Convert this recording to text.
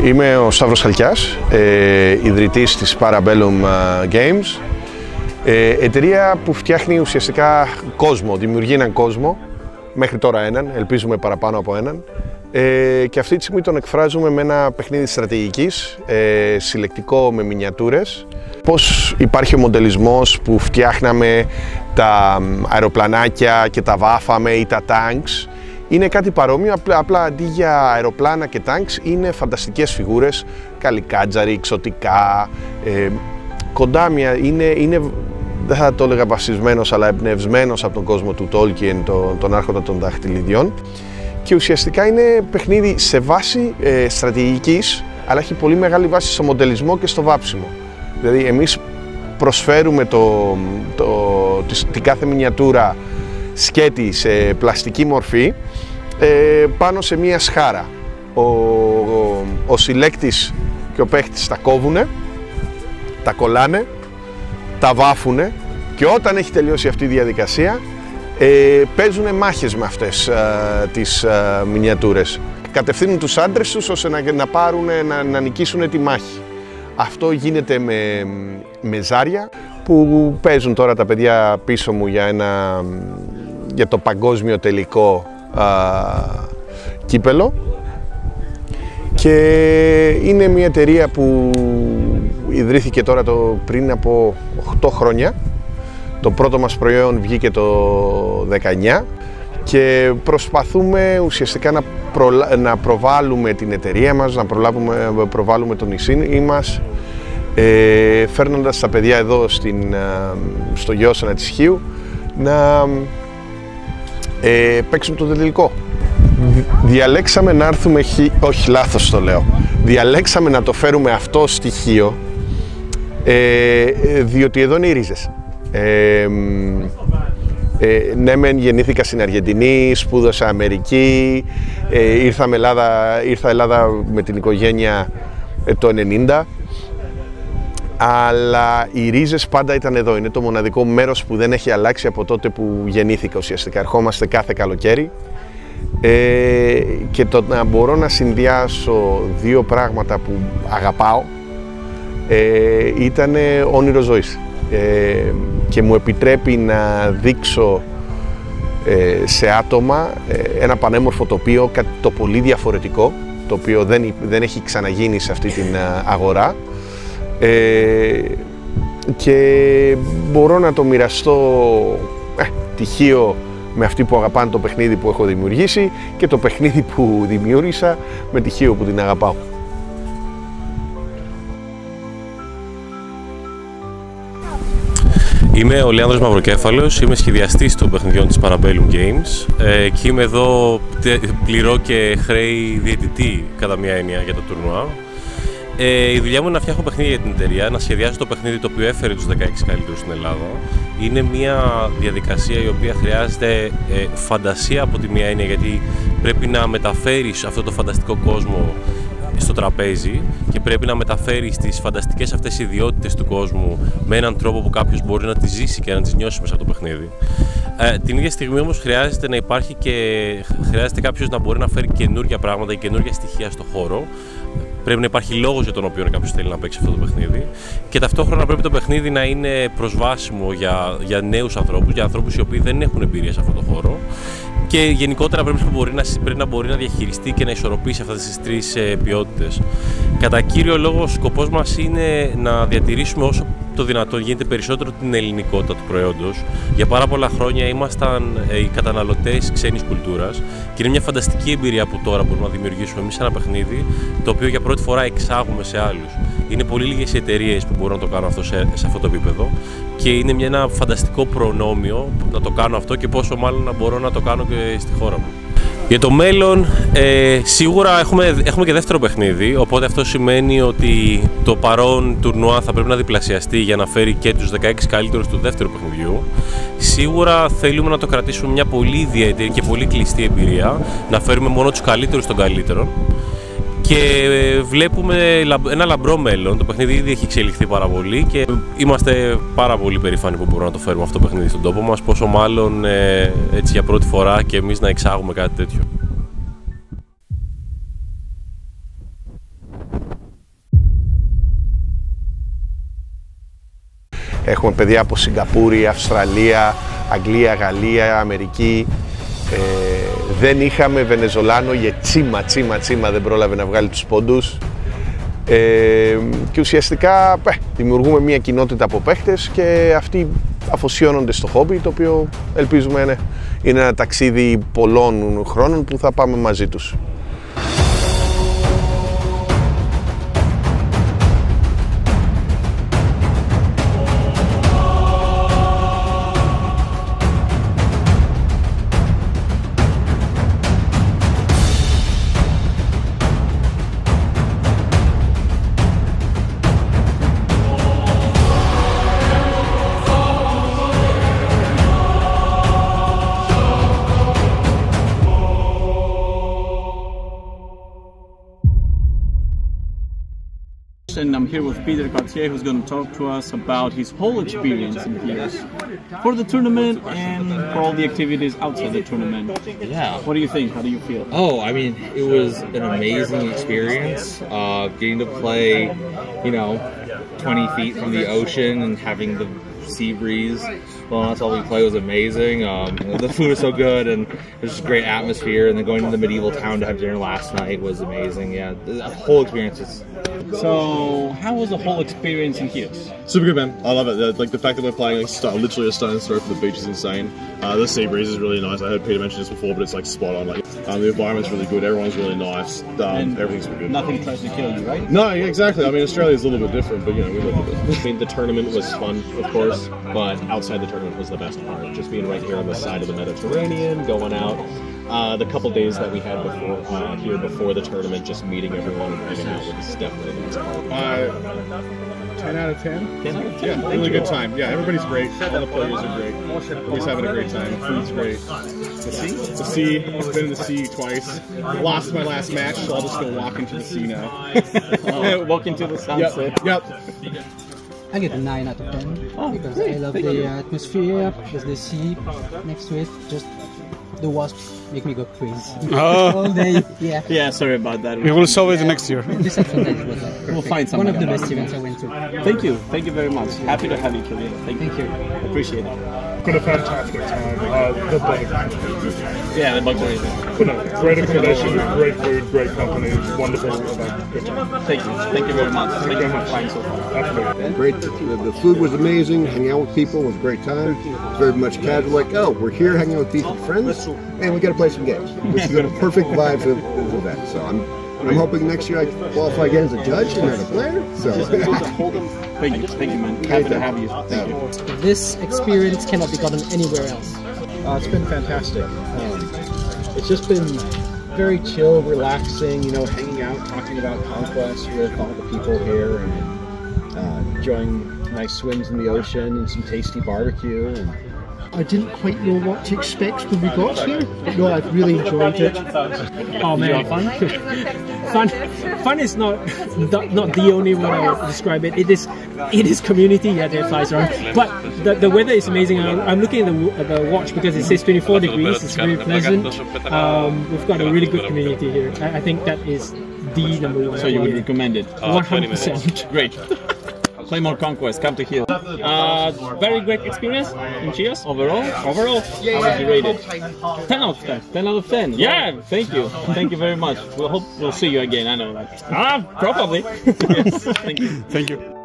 Είμαι ο Σταύρος Χαλκιάς, ιδρυτής της Parabellum Games, εταιρεία που φτιάχνει ουσιαστικά κόσμο, δημιουργεί έναν κόσμο, μέχρι τώρα έναν, ελπίζουμε παραπάνω από έναν, και αυτή τη στιγμή τον εκφράζουμε με ένα παιχνίδι στρατηγικής, συλλεκτικό με μινιατούρες. Πώς υπάρχει ο μοντελισμός που φτιάχναμε τα αεροπλανάκια και τα βάφαμε ή τα τάγκς. Είναι κάτι παρόμοιο, απλά αντί για αεροπλάνα και τάγκς είναι φανταστικές φιγούρες, καλικάτζαροι, εξωτικά, κοντά μια, είναι, δεν θα το έλεγα βασισμένος, αλλά εμπνευσμένος από τον κόσμο του Tolkien, τον Άρχοντα των Δαχτυλιδιών. Και ουσιαστικά είναι παιχνίδι σε βάση στρατηγικής, αλλά έχει πολύ μεγάλη βάση στο μοντελισμό και στο βάψιμο. Δηλαδή εμείς προσφέρουμε την κάθε μινιατούρα σκέτη σε πλαστική μορφή πάνω σε μία σχάρα. Ο συλλέκτης και ο παίχτης τα κόβουνε, τα κολλάνε, τα βάφουνε και όταν έχει τελειώσει αυτή η διαδικασία παίζουν μάχες με αυτές τις μινιατούρες. Κατευθύνουν τους άντρες τους ώστε να νικήσουν τη μάχη. Αυτό γίνεται με ζάρια που παίζουν τώρα τα παιδιά πίσω μου για το παγκόσμιο τελικό κύπελο, και είναι μια εταιρεία που ιδρύθηκε τώρα πριν από 8 χρόνια. Το πρώτο μας προϊόν βγήκε το 19 και προσπαθούμε ουσιαστικά να προβάλλουμε την εταιρεία μας, να προβάλλουμε το νησί μας, φέρνοντας τα παιδιά εδώ στο Γιώσανα της Χίου να παίξουν το τελικό. Διαλέξαμε να έρθουμε, όχι λάθος το λέω, διαλέξαμε να το φέρουμε αυτό στοιχείο διότι εδώ είναι οι ρίζες. Ναι μεν γεννήθηκα στην Αργεντινή, σπούδασα Αμερική, ήρθα Ελλάδα με την οικογένεια το 90, αλλά οι ρίζες πάντα ήταν εδώ. Είναι το μοναδικό μέρος που δεν έχει αλλάξει από τότε που γεννήθηκα ουσιαστικά. Ερχόμαστε κάθε καλοκαίρι και το να μπορώ να συνδυάσω δύο πράγματα που αγαπάω ήταν όνειρο ζωής. Και μου επιτρέπει να δείξω σε άτομα ένα πανέμορφο τοπίο, κάτι το πολύ διαφορετικό, το οποίο δεν έχει ξαναγίνει σε αυτή την αγορά, και μπορώ να το μοιραστώ τυχείο με αυτοί που αγαπάνε το παιχνίδι που έχω δημιουργήσει και το παιχνίδι που δημιούργησα με τυχείο που την αγαπάω. Είμαι ο Λεάνδρος Μαυροκέφαλος, είμαι σχεδιαστής των παιχνιδιών της Parabellum Games και είμαι εδώ πληρώ και χρέη διαιτητή κατά μία έννοια για το τουρνουά. Η δουλειά μου είναι να φτιάχνω παιχνίδια για την εταιρεία, να σχεδιάσω το παιχνίδι το οποίο έφερε τους 16 καλύτερους στην Ελλάδα. Είναι μια διαδικασία η οποία χρειάζεται φαντασία από τη μία έννοια, γιατί πρέπει να μεταφέρεις αυτό το φανταστικό κόσμο στο τραπέζι και πρέπει να μεταφέρεις τις φανταστικές αυτές ιδιότητες του κόσμου με έναν τρόπο που κάποιος μπορεί να τις ζήσει και να τις νιώσει μέσα από το παιχνίδι. Την ίδια στιγμή όμως χρειάζεται να υπάρχει χρειάζεται κάποιος να μπορεί να φέρει καινούργια πράγματα ή καινούργια στοιχεία στο χώρο. Πρέπει να υπάρχει λόγος για τον οποίο κάποιος θέλει να παίξει αυτό το παιχνίδι, και ταυτόχρονα πρέπει το παιχνίδι να είναι προσβάσιμο για νέους ανθρώπους, για ανθρώπους οι οποίοι δεν έχουν εμπειρία σε αυτό το χώρο, και γενικότερα πρέπει να μπορεί να διαχειριστεί και να ισορροπήσει αυτές τις τρεις ποιότητες. Κατά κύριο λόγο, ο σκοπός μας είναι να διατηρήσουμε όσο το δυνατόν γίνεται περισσότερο την ελληνικότητα του προϊόντος. Για πάρα πολλά χρόνια ήμασταν οι καταναλωτές ξένης κουλτούρας και είναι μια φανταστική εμπειρία που τώρα μπορούμε να δημιουργήσουμε εμείς ένα παιχνίδι το οποίο για πρώτη φορά εξάγουμε σε άλλους. Είναι πολύ λίγες οι εταιρείες που μπορούν να το κάνουν αυτό σε αυτό το επίπεδο και είναι ένα φανταστικό προνόμιο να το κάνω αυτό, και πόσο μάλλον να μπορώ να το κάνω και στη χώρα μου. Για το μέλλον, σίγουρα έχουμε και δεύτερο παιχνίδι, οπότε αυτό σημαίνει ότι το παρόν τουρνουά θα πρέπει να διπλασιαστεί για να φέρει και τους 16 καλύτερους του δεύτερου παιχνιδιού. Σίγουρα θέλουμε να το κρατήσουμε μια πολύ ιδιαίτερη και πολύ κλειστή εμπειρία, να φέρουμε μόνο τους καλύτερους των καλύτερων. Και βλέπουμε ένα λαμπρό μέλλον. Το παιχνίδι ήδη έχει εξελιχθεί πάρα πολύ και είμαστε πάρα πολύ περήφανοι που μπορούμε να το φέρουμε αυτό το παιχνίδι στον τόπο μας. Πόσο μάλλον έτσι για πρώτη φορά και εμείς να εξάγουμε κάτι τέτοιο. Έχουμε παιδιά από Σιγκαπούρη, Αυστραλία, Αγγλία, Γαλλία, Αμερική. Δεν είχαμε Βενεζολάνο, για τσίμα δεν πρόλαβε να βγάλει τους πόντους. Και ουσιαστικά δημιουργούμε μια κοινότητα από παίχτες και αυτοί αφοσιώνονται στο χόμπι, το οποίο ελπίζουμε είναι ένα ταξίδι πολλών χρόνων που θα πάμε μαζί τους. And I'm here with Peter Cartier, who's going to talk to us about his whole experience in Heroes for the tournament and for all the activities outside the tournament. Yeah. What do you think? How do you feel? Oh, I mean, it was an amazing experience. Getting to play, 20 feet from the ocean and having the sea breeze. Well, that's all we played was amazing. The food was so good, and it was just a great atmosphere. And then going to the medieval town to have dinner last night was amazing. Yeah, the whole experience is. So, how was the whole experience in Heroes? Super good, man. I love it. Like the fact that we're playing literally a stone's throw from the beach is insane. The sea breeze is really nice. I heard Peter mention this before, but it's like spot on. Like the environment's really good. Everyone's really nice. Everything's good. Nothing tries to kill you, right? No, exactly. I mean, Australia's a little bit different, but we live with it. I mean, the tournament was fun, of course, but outside the tournament was the best part. Just being right here on the side of the Mediterranean, going out. The couple days that we had before the tournament, just meeting everyone and hanging out was definitely the best part. 10 out of 10? 10 out of 10. Yeah, really good time. Yeah, everybody's great. All the players are great. Everybody's having a great time. Food's great. The sea. I've been in the sea twice. Lost my last match, so I'll just go walk into the sea now. Walk into the sunset. Yep. I get a 9 out of 10 because I love the atmosphere, there's the sea next to it, just the wasps make me go crazy all day. Yeah, sorry about that. We will solve it next year. This actually was like We'll find something. one of the best events I went to. Thank you very much. Happy to have you, Kilian. Thank you. Appreciate it. Been a fantastic time. The bug. Yeah, the bugs are amazing. But no, great accommodation, great food, great company, wonderful event. Good time. Thank you very much. Thank you for flying so far. Absolutely. Great. The food was amazing. Hanging out with people was a great time. Very much casual. Like, oh, we're here hanging out with people, friends, and we got to play some games. Which is a perfect vibe for this event. So I'm hoping next year I qualify again as a judge and as a player. So. Thank you, man. Happy to have you. Thank you. This experience cannot be gotten anywhere else. It's been fantastic. It's just been very chill, relaxing, hanging out, talking about Conquest with all the people here and enjoying nice swims in the ocean and some tasty barbecue. And I didn't quite know what to expect when we got here, but no, I've really enjoyed it. Oh man, fun is not the only way I would describe it. It is community. Yeah, that flies around. But the weather is amazing. I'm looking at the watch because it says 24 degrees. It's very pleasant. We've got a really good community here. I think that is the number one. So you would recommend it? 100%. Great. Play more Conquest. Come to here. Very great experience in Cheers. Overall, how would you rate it? 10 out of 10. 10 out of 10. Yeah, thank you. Thank you very much. We'll see you again. I know that. Probably. Yes. Thank you. Thank you.